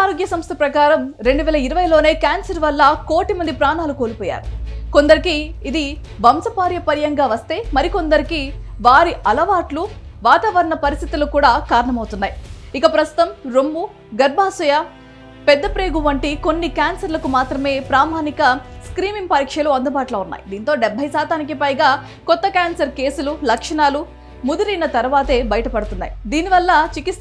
ఆరోగ్య సంస్థ ప్రకారం 2020లోనే క్యాన్సర్ వల్ల 1 కోటి మంది ప్రాణాలు కోల్పోయారు. కొందరికి ఇది వంశపార్యపర్యంగా వస్తే మరికొందరికి వారి అలవాట్లు, వాతావరణ పరిస్థితులు కూడా కారణమవుతున్నాయి. ఇక ప్రస్తుతం రొమ్ము, గర్భాశయ, పెద్ద ప్రేగు వంటి కొన్ని క్యాన్సర్లకు మాత్రమే ప్రామాణిక స్క్రీనింగ్ పరీక్షలు అందుబాటులో ఉన్నాయి. దీంతో 70% పైగా కొత్త క్యాన్సర్ కేసులు లక్షణాలు ముదిరిన తర్వాతే బయటపడుతున్నాయి. దీనివల్ల చికిత్స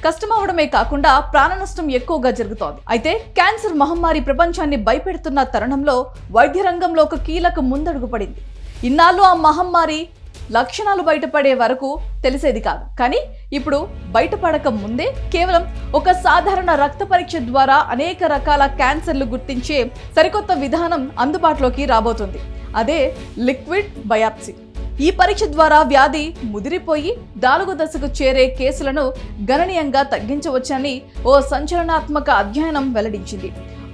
కష్టమవడమే కాకుండా ప్రాణ నష్టం ఎక్కువగా జరుగుతోంది. అయితే క్యాన్సర్ మహమ్మారి ప్రపంచాన్ని భయపెడుతున్న తరుణంలో వైద్య రంగంలో ఒక కీలక ముందడుగు పడింది. ఇన్నాళ్ళు ఆ మహమ్మారి లక్షణాలు బయటపడే వరకు తెలిసేది కాదు. కానీ ఇప్పుడు బయటపడక ముందే కేవలం ఒక సాధారణ రక్త పరీక్ష ద్వారా అనేక రకాల క్యాన్సర్లు గుర్తించే సరికొత్త విధానం అందుబాటులోకి రాబోతుంది. అదే లిక్విడ్ బయాప్సీ. ఈ పరీక్ష ద్వారా వ్యాధి ముదిరిపోయి 4వ దశకు చేరే కేసులను గణనీయంగా తగ్గించవచ్చని ఓ సంచలనాత్మక అధ్యయనం వెల్లడించింది.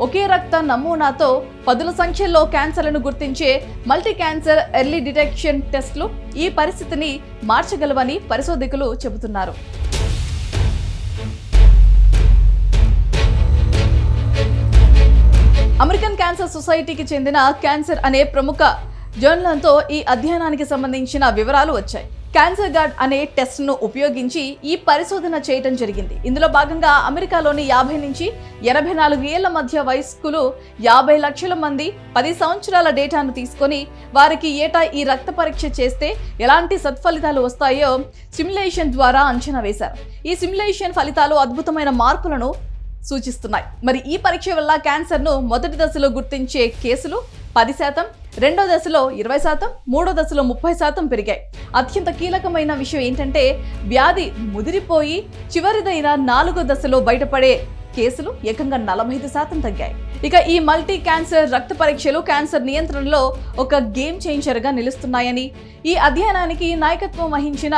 ఒకే రక్త నమూనాతో పదుల సంఖ్యలో క్యాన్సర్లను గుర్తించే మల్టీ క్యాన్సర్ ఎర్లీ డిటెక్షన్ టెస్టులు ఈ పరిస్థితిని మార్చగలవని పరిశోధకులు చెబుతున్నారు. అమెరికన్ క్యాన్సర్ సొసైటీకి చెందిన క్యాన్సర్ అనే ప్రముఖ జర్నల్తో ఈ అధ్యయనానికి సంబంధించిన వివరాలు వచ్చాయి. క్యాన్సర్ గార్డ్ అనే టెస్ట్ ను ఉపయోగించి ఈ పరిశోధన చేయడం జరిగింది. ఇందులో భాగంగా అమెరికాలోని 50 నుంచి 84 ఏళ్ల మధ్య వయస్కులు 50 లక్షల మంది 10 సంవత్సరాల డేటాను తీసుకొని వారికి ఏటా ఈ రక్త పరీక్ష చేస్తే ఎలాంటి సత్ఫలితాలు వస్తాయో సిమ్యులేషన్ ద్వారా అంచనా వేశారు. ఈ సిమ్యులేషన్ ఫలితాలు అద్భుతమైన మార్పులను సూచిస్తున్నాయి. మరి ఈ పరీక్ష వల్ల క్యాన్సర్ను మొదటి దశలో గుర్తించే కేసులు 10%, రెండో దశలో 20%, మూడో దశలో 30% పెరిగాయి. అత్యంత కీలకమైన విషయం ఏంటంటే వ్యాధి ముదిరిపోయి చివరిదైన 4వ దశలో బయటపడే కేసులు ఏకంగా 45% తగ్గాయి. ఇక ఈ మల్టీ క్యాన్సర్ రక్త పరీక్షలు క్యాన్సర్ నియంత్రణలో ఒక గేమ్ చేంజర్గా నిలుస్తున్నాయని ఈ అధ్యయనానికి నాయకత్వం వహించిన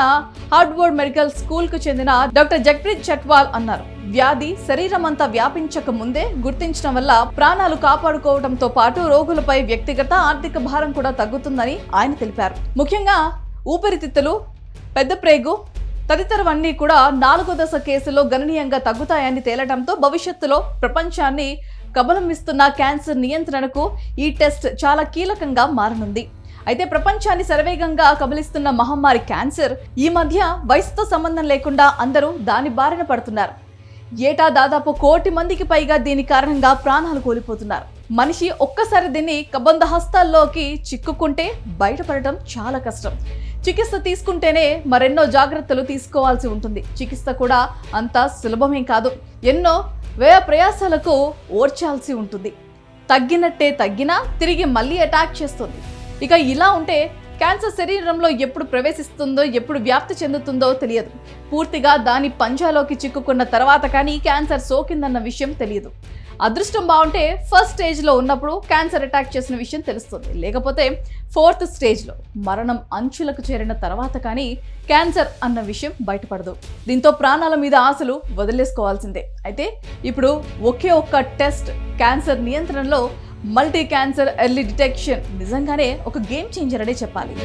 హార్వర్డ్ మెడికల్ స్కూల్కు చెందిన డాక్టర్ జగ్ప్రీత్ చట్వాల్ అన్నారు. వ్యాధి శరీరమంతా వ్యాపించక ముందే గుర్తించడం వల్ల ప్రాణాలు కాపాడుకోవడంతో పాటు రోగులపై వ్యక్తిగత ఆర్థిక భారం కూడా తగ్గుతుందని ఆయన తెలిపారు. ముఖ్యంగా ఊపిరితిత్తులు, పెద్ద ప్రేగు తదితరవన్నీ కూడా 4వ దశ కేసులో గణనీయంగా తగ్గుతాయని తేలడంతో భవిష్యత్తులో ప్రపంచాన్ని కబళమిస్తున్న క్యాన్సర్ నియంత్రణకు ఈ టెస్ట్ చాలా కీలకంగా మారనుంది. అయితే ప్రపంచాన్ని శరవేగంగా కబళిస్తున్న మహమ్మారి క్యాన్సర్ ఈ మధ్య వయసుతో సంబంధం లేకుండా అందరూ దాని బారిన పడుతున్నారు. ఏటా దాదాపు 1 కోటి మందికి పైగా దీని కారణంగా ప్రాణాలు కోల్పోతున్నారు. మనిషి ఒక్కసారి దీన్ని కబంధ హస్తాల్లోకి చిక్కుకుంటే బయటపడటం చాలా కష్టం. చికిత్స తీసుకుంటేనే మరెన్నో జాగ్రత్తలు తీసుకోవాల్సి ఉంటుంది. చికిత్స కూడా అంత సులభమేం కాదు. ఎన్నో వ్యయ ప్రయాసాలకు ఓర్చాల్సి ఉంటుంది. తగ్గినట్టే తగ్గినా తిరిగి మళ్ళీ అటాక్ చేస్తుంది. ఇక ఇలా ఉంటే క్యాన్సర్ శరీరంలో ఎప్పుడు ప్రవేశిస్తుందో, ఎప్పుడు వ్యాప్తి చెందుతుందో తెలియదు. పూర్తిగా దాని పంజాలోకి చిక్కుకున్న తర్వాత కానీ క్యాన్సర్ సోకిందన్న విషయం తెలియదు. అదృష్టం బాగుంటే ఫస్ట్ స్టేజ్లో ఉన్నప్పుడు క్యాన్సర్ అటాక్ చేసిన విషయం తెలుస్తుంది. లేకపోతే 4th స్టేజ్లో మరణం అంచులకు చేరిన తర్వాత కానీ క్యాన్సర్ అన్న విషయం బయటపడదు. దీంతో ప్రాణాల మీద ఆశలు వదిలేసుకోవాల్సిందే. అయితే ఇప్పుడు ఒకే ఒక్క టెస్ట్ క్యాన్సర్ నియంత్రణలో మల్టీ క్యాన్సర్ ఎర్లీ డిటెక్షన్ నిజంగానే ఒక గేమ్ చేంజర్ అనే చెప్పాలి.